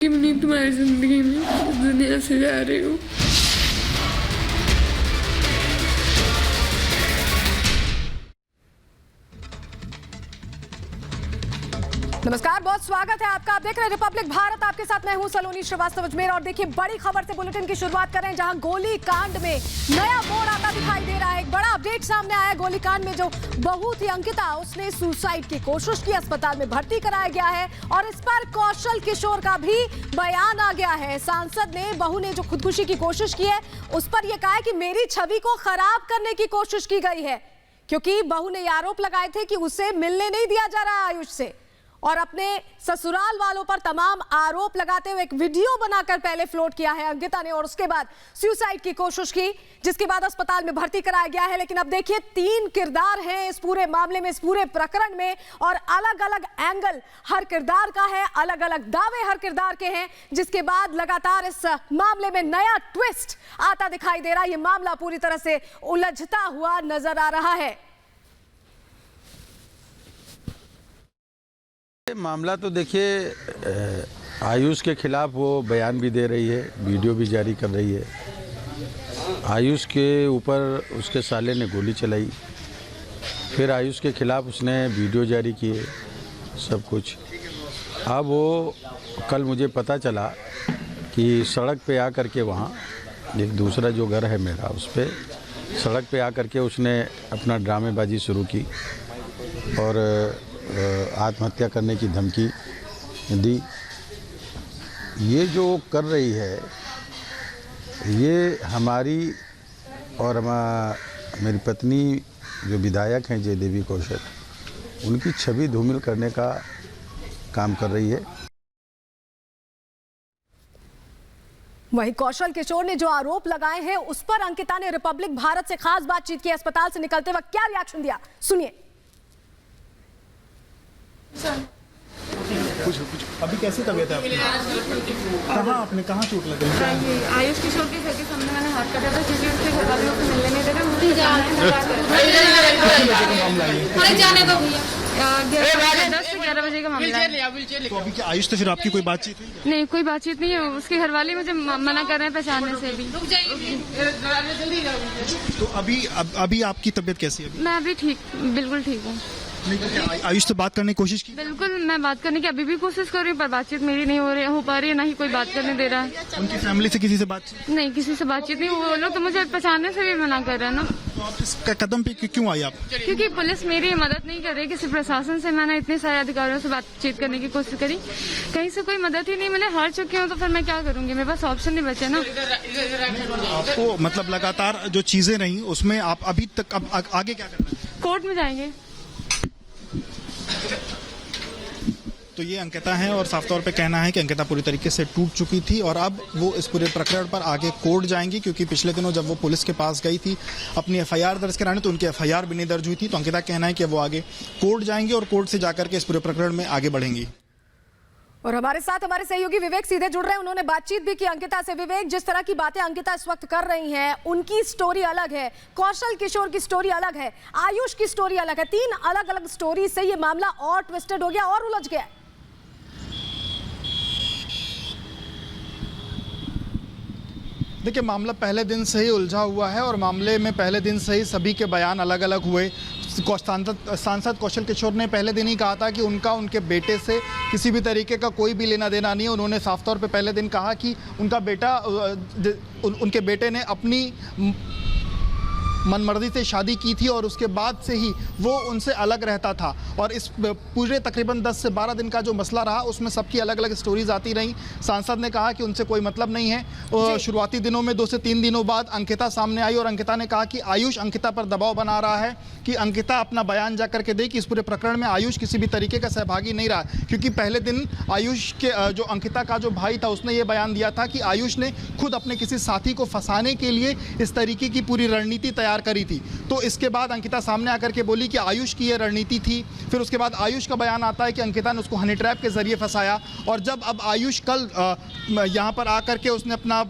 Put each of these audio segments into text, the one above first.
कि मैं तुम्हारी जिंदगी में इस दुनिया से जा रही हूँ। नमस्कार, बहुत स्वागत है आपका। आप देख रहे हैं रिपब्लिक भारत। आपके साथ मैं हूं सलोनी श्रीवास्तव अजमेर। और देखिए, बड़ी खबर से बुलेटिन की शुरुआत करें, जहां गोली कांड में नया मोड़ आता दिखाई दे रहा है। एक बड़ा अपडेट सामने आया है गोली कांड में। जो बहू थी अंकिता, उसने सुसाइड की कोशिश की, अस्पताल में भर्ती कराया गया है और इस पर कौशल किशोर का भी बयान आ गया है। सांसद ने बहू ने जो खुदकुशी की कोशिश की है, उस पर यह कहा है कि मेरी छवि को खराब करने की कोशिश की गई है, क्योंकि बहू ने आरोप लगाए थे कि उसे मिलने नहीं दिया जा रहा आयुष से, और अपने ससुराल वालों पर तमाम आरोप लगाते हुए एक वीडियो बनाकर पहले फ्लोट किया है अंकिता ने, और उसके बाद सुसाइड की कोशिश की, जिसके बाद अस्पताल में भर्ती कराया गया है। लेकिन अब देखिए, 3 किरदार हैं इस पूरे मामले में, इस पूरे प्रकरण में, और अलग अलग एंगल हर किरदार का है, अलग अलग दावे हर किरदार के हैं, जिसके बाद लगातार इस मामले में नया ट्विस्ट आता दिखाई दे रहा है। ये मामला पूरी तरह से उलझता हुआ नजर आ रहा है। मामला तो देखिए, आयुष के खिलाफ वो बयान भी दे रही है, वीडियो भी जारी कर रही है। आयुष के ऊपर उसके साले ने गोली चलाई, फिर आयुष के खिलाफ उसने वीडियो जारी किए, सब कुछ। अब वो कल मुझे पता चला कि सड़क पे आकर के वहाँ एक दूसरा जो घर है मेरा, उस पर सड़क पे आकर के उसने अपना ड्रामेबाजी शुरू की और आत्महत्या करने की धमकी दी। ये जो कर रही है, ये हमारी और मेरी पत्नी जो विधायक हैं जयदेवी कौशल, उनकी छवि धूमिल करने का काम कर रही है। वहीं कौशल किशोर ने जो आरोप लगाए हैं, उस पर अंकिता ने रिपब्लिक भारत से खास बातचीत की। अस्पताल से निकलते वक्त क्या रिएक्शन दिया, सुनिए। कुछ अभी कैसी तबीयत है आपकी? कहाँ चोट लग गई? आयुष किशोर के घर के सामने मैंने हाथ काटा था, क्योंकि उसके घर वाले को मिलने नहीं दे रहे। मुझे जाने दो भैया। 10 से 11 बजे का मामला है। तो अभी क्या आयुष से फिर आपकी कोई बातचीत हुई? नहीं, कोई बातचीत नहीं है। उसके घर वाले मुझे मना कर रहे हैं पहचानने से भी। तो अभी आपकी तबीयत कैसी है? मैं अभी ठीक, बिल्कुल ठीक हूँ। आयुष से बात करने की कोशिश की? बिल्कुल, मैं बात करने की अभी भी कोशिश कर रही हूँ, पर बातचीत मेरी नहीं हो पा रही है, ना ही कोई बात करने दे रहा है। उनकी फैमिली से किसी से बातचीत? नहीं, किसी से बातचीत नहीं। वो लोग तो मुझे पहचानने से भी मना कर रहे हैं ना। तो आप इस कदम पे क्यों आई आप? क्योंकि पुलिस मेरी मदद नहीं कर रही। किसी प्रशासन से मैंने इतने सारे अधिकारियों से बातचीत करने की कोशिश करी, कहीं से कोई मदद ही नहीं। मैंने हार चुकी हूँ, तो फिर मैं क्या करूंगी? मेरे पास ऑप्शन नहीं बचे ना। आपको मतलब लगातार जो चीजें रही, उसमें आप अभी तक आगे क्या करना है? कोर्ट में जाएंगे। तो ये अंकिता है, और साफ तौर पे कहना है कि अंकिता पूरी तरीके से टूट चुकी थी और अब वो इस पूरे प्रकरण पर आगे कोर्ट जाएंगी, क्योंकि पिछले दिनों जब वो पुलिस के पास गई थी अपनी एफआईआर दर्ज कराने, तो उनकी एफआईआर भी नहीं दर्ज हुई थी। तो अंकिता कहना है कि वो आगे कोर्ट जाएंगी और कोर्ट से जाकर के इस पूरे प्रकरण में आगे बढ़ेंगी। और हमारे साथ हमारे सहयोगी विवेक सीधे जुड़ रहे हैं, उन्होंने बातचीत भी की अंकिता से। विवेक, जिस तरह की बातें अंकिता इस वक्त कर रही हैं, उनकी स्टोरी अलग है, कौशल किशोर की स्टोरी अलग है, आयुष की स्टोरी अलग है। 3 अलग अलग स्टोरी से ये मामला और ट्विस्टेड हो गया और उलझ गया। देखिए, मामला पहले दिन से ही उलझा हुआ है और मामले में पहले दिन से ही सभी के बयान अलग अलग हुए। सांसद कौशल किशोर ने पहले दिन ही कहा था कि उनके बेटे से किसी भी तरीके का कोई भी लेना देना नहीं है। उन्होंने साफ तौर पे पहले दिन कहा कि उनके बेटे ने अपनी मनमर्जी से शादी की थी और उसके बाद से ही वो उनसे अलग रहता था। और इस पूरे तकरीबन 10 से 12 दिन का जो मसला रहा, उसमें सबकी अलग अलग स्टोरीज आती रहीं। सांसद ने कहा कि उनसे कोई मतलब नहीं है। शुरुआती दिनों में 2 से 3 दिनों बाद अंकिता सामने आई और अंकिता ने कहा कि आयुष अंकिता पर दबाव बना रहा है कि अंकिता अपना बयान जा करके दे कि इस पूरे प्रकरण में आयुष किसी भी तरीके का सहभागी नहीं रहा। क्योंकि पहले दिन आयुष के जो अंकिता का जो भाई था, उसने ये बयान दिया था कि आयुष ने खुद अपने किसी साथी को फंसाने के लिए इस तरीके की पूरी रणनीति तैयार करी थी। तो इसके बाद अंकिता सामने आकर के बोली कि आयुष की ये रणनीति थी। फिर उसके बाद आयुष का बयान आता है कि अंकिता ने उसको हनी ट्रैप के जरिए फंसाया। और जब अब आयुष कल यहाँ पर आकर के उसने अपना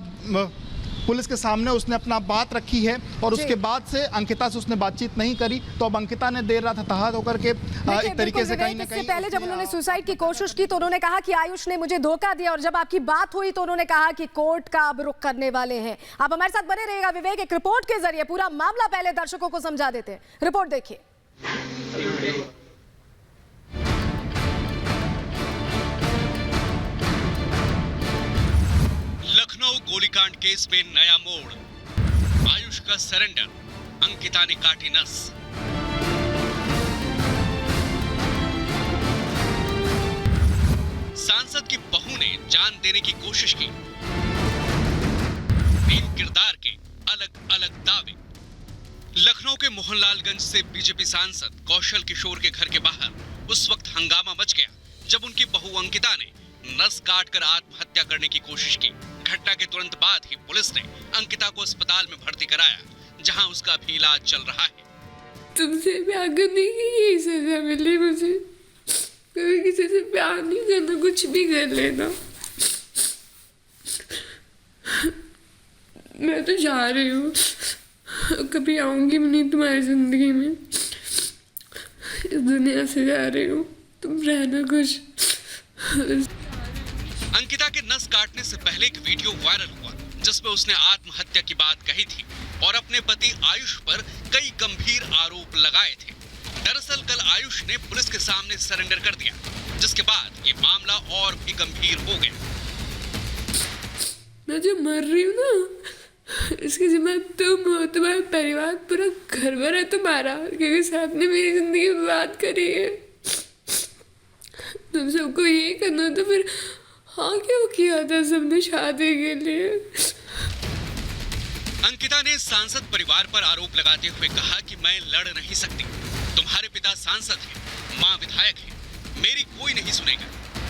पुलिस के सामने उसने अपना बात रखी है और उसके बाद से अंकिता से उसने बातचीत नहीं करी। तो अब अंकिता ने देर रात हताहत होकर के एक तरीके से कहीं ना कहीं पहले जब उन्होंने सुसाइड की कोशिश की तो उन्होंने कहा कि आयुष ने मुझे धोखा दिया, और जब आपकी बात हुई तो उन्होंने कहा कि कोर्ट का अब रुख करने वाले हैं। आप हमारे साथ बने रहिएगा विवेक, एक रिपोर्ट के जरिए पूरा मामला पहले दर्शकों को समझा देते हैं। रिपोर्ट देखिए। लखनऊ गोलीकांड केस में नया मोड़, आयुष का सरेंडर, अंकिता ने काटी नस। सांसद की बहू ने जान देने की कोशिश की। 3 किरदार के अलग अलग दावे। लखनऊ के मोहनलालगंज से बीजेपी सांसद कौशल किशोर के घर के बाहर उस वक्त हंगामा मच गया जब उनकी बहू अंकिता ने नस काटकर आत्महत्या करने की कोशिश की। घटना के तुरंत बाद ही पुलिस ने अंकिता को अस्पताल में भर्ती कराया, जहां उसका भी इलाज चल रहा है। तुमसे प्यार करने की यही सजा मिली मुझे। कभी किसी से प्यार नहीं करना, कुछ भी कर लेना। मैं तो जा रही हूँ, कभी आऊंगी नहीं तुम्हारी जिंदगी में। इस दुनिया से जा रही हूँ, तुम रहना खुश। अंकिता के नस काटने से पहले एक वीडियो वायरल हुआ जिसमें उसने आत्महत्या की बात कही थी और अपने पति आयुष पर कई गंभीर आरोप लगाए थे। दरअसल कल आयुष ने पुलिस के सामने सरेंडर कर दिया, जिसके बाद ये मामला और भी गंभीर हो गया। मैं जो मर रही हूँ ना, इसकी जिम्मेदार तुम हो, तुम्हारा परिवार, पूरा घर भर है तुम्हारा, क्योंकि सबने मेरी जिंदगी बर्बाद करी है। तुम सबको यही करना तो फिर हाँ क्यों किया था सबने शादी के लिए। अंकिता ने सांसद परिवार पर आरोप लगाते हुए कहा कि मैं लड़ नहीं सकती। तुम्हारे पिता सांसद हैं, माँ विधायक है, मेरी कोई नहीं सुनेगा।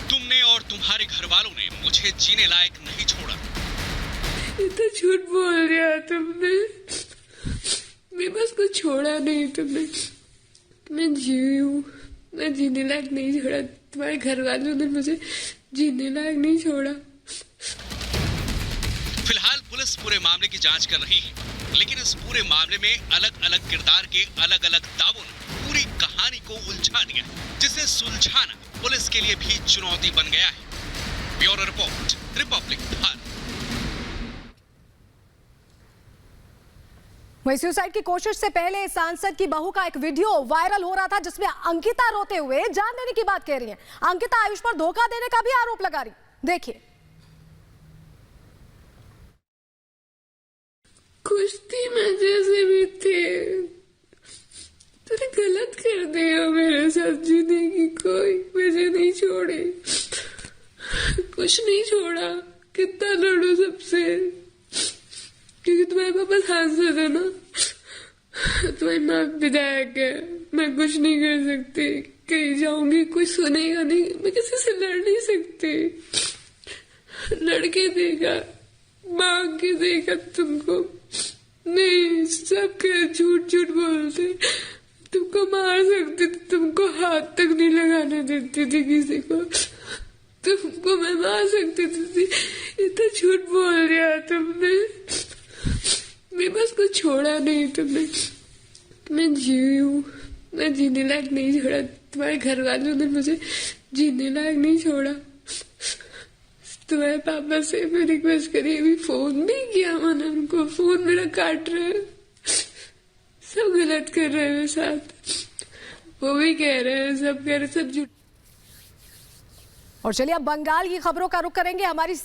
तुमने और तुम्हारे घर वालों ने मुझे जीने लायक नहीं छोड़ा। इतना झूठ बोल दिया तुमने, मेरे पास कुछ छोड़ा नहीं तुमने। मैं जी हूँ, मैं जीने लायक नहीं छोड़ा। तुम्हारे घर वालों ने मुझे जीने लायक नहीं छोड़ा। फिलहाल पुलिस पूरे मामले की जांच कर रही है, लेकिन इस पूरे मामले में अलग अलग किरदार के अलग अलग दावों ने पूरी कहानी को उलझा दिया, जिसे सुलझाना पुलिस के लिए भी चुनौती बन गया है। Bureau report, Republic Bharat. वहीं सुसाइड की कोशिश से पहले सांसद की बहू का एक वीडियो वायरल हो रहा था जिसमें अंकिता रोते हुए जान देने की बात कह रही है। अंकिता आयुष पर धोखा देने का भी आरोप लगा रही। देखिए। खुश थी मैं जैसे भी थे, तूने गलत कर दिया मेरे साथ। जीने की कोई वजह नहीं छोड़ी, कुछ नहीं छोड़ा। कितना लड़ू सबसे, क्योंकि तुम्हारे पापा सांसद है ना, तुम्हारी माँ विधायक है। मैं कुछ नहीं कर सकती, कहीं जाऊंगी कोई सुनेगा नहीं, मैं किसी से लड़ नहीं सकती। लड़के देखा, मांग के देखा तुमको नहीं, सब के झूठ झूठ बोलते। तुमको मार सकती थी, तुमको हाथ तक नहीं लगाने देती थी किसी को। तुमको मैं मार सकती थी, इतना झूठ बोल दिया तुमने। मेरे पास कुछ छोड़ा नहीं तुमने। मैं जी हूँ, मैं जीने लायक नहीं छोड़ा। तुम्हारे घर वालों ने मुझे जीने लायक नहीं छोड़ा। तुम्हारे पापा से मैं रिक्वेस्ट करी, अभी फोन भी किया मैंने उनको, फोन मेरा काट रहे, सब गलत कर रहे हैं साथ। वो भी कह रहे हैं, सब कह रहे, सब झूठ। और चलिए अब बंगाल की खबरों का रुख करेंगे। हमारी